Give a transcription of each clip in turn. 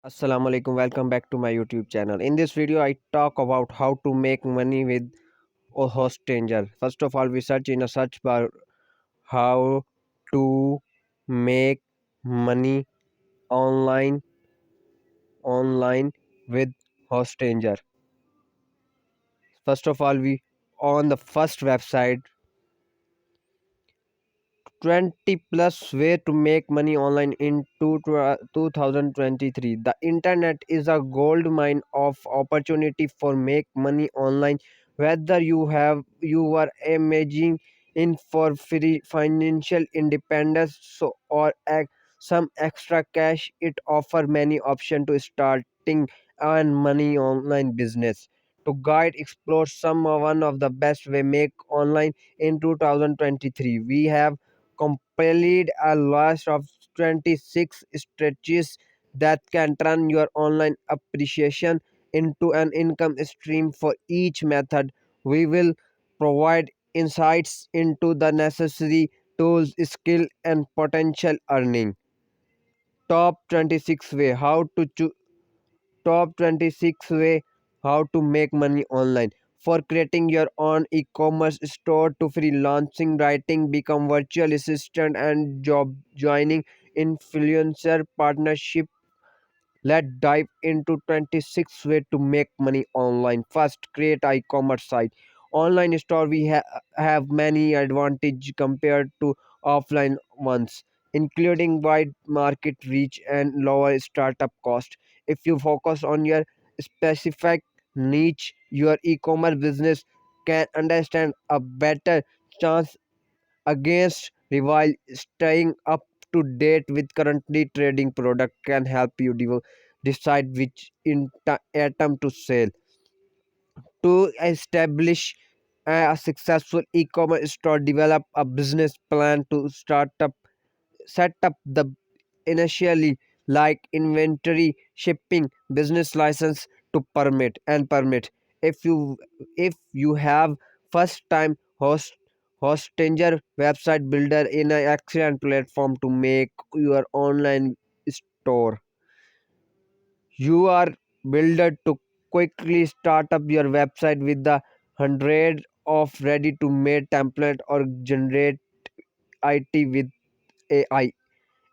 Assalamu alaikum, welcome back to my YouTube channel. In this video I talk about how to make money with a host changer. First of all, we search in a search bar how to make money online with host changer. First of all, we on the first website 20 plus way to make money online in 2023. The internet is a gold mine of opportunity for make money online, whether you are imaging in for free financial independence or some extra cash. It offer many options to starting and money online business. To guide explore some one of the best way make online in 2023, we have compiled a list of 26 strategies that can turn your online appreciation into an income stream. For each method, we will provide insights into the necessary tools, skill, and potential earning. Top 26 way how to top 26 way how to make money online. For creating your own e-commerce store to freelancing, writing, become virtual assistant and job joining influencer partnership. Let's dive into 26 way to make money online. First, create e-commerce site. Online store we have many advantage compared to offline ones, including wide market reach and lower startup cost. If you focus on your specific niche, your e-commerce business can understand a better chance against rival. Staying up to date with currently trading product can help you decide which item to sell. To establish a successful e-commerce store, develop a business plan to set up the initially, like inventory, shipping, business license to permit. If you have first time hostanger website builder in an excellent platform to make your online store. You are builder to quickly start up your website with the hundred of ready to made template or generate it with AI.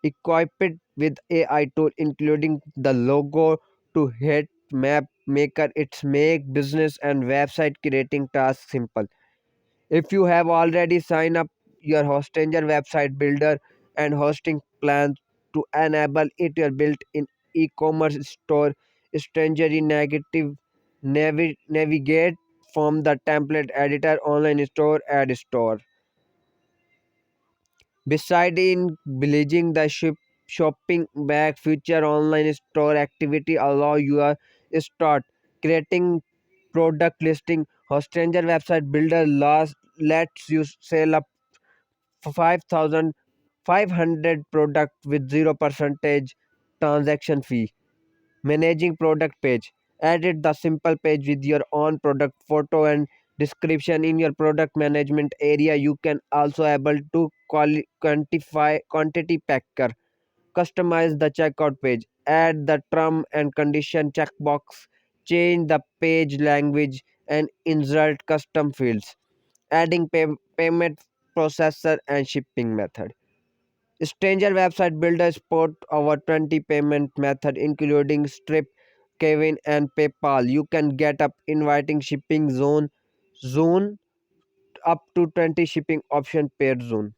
Equip it with AI tool including the logo to hit map maker. It's make business and website creating tasks simple. If you have already signed up your Hostanger website builder and hosting plans to enable it your built-in e-commerce store, stranger in negative navigate from the template editor online store add store. Beside in building the shopping bag feature, online store activity allow you to start creating product listing. Hostanger website builder lets you sell up 5,500 product with 0 percentage transaction fee. Managing product page. Edit the simple page with your own product photo and description in your product management area. You can also able to quantify quantity packer. Customize the checkout page. Add the term and condition checkbox. Change the page language and insert custom fields. Adding payment processor and shipping method. Stranger website builder support over 20 payment method including Stripe, Kevin and PayPal. You can get up inviting shipping zone up to 20 shipping option per zone.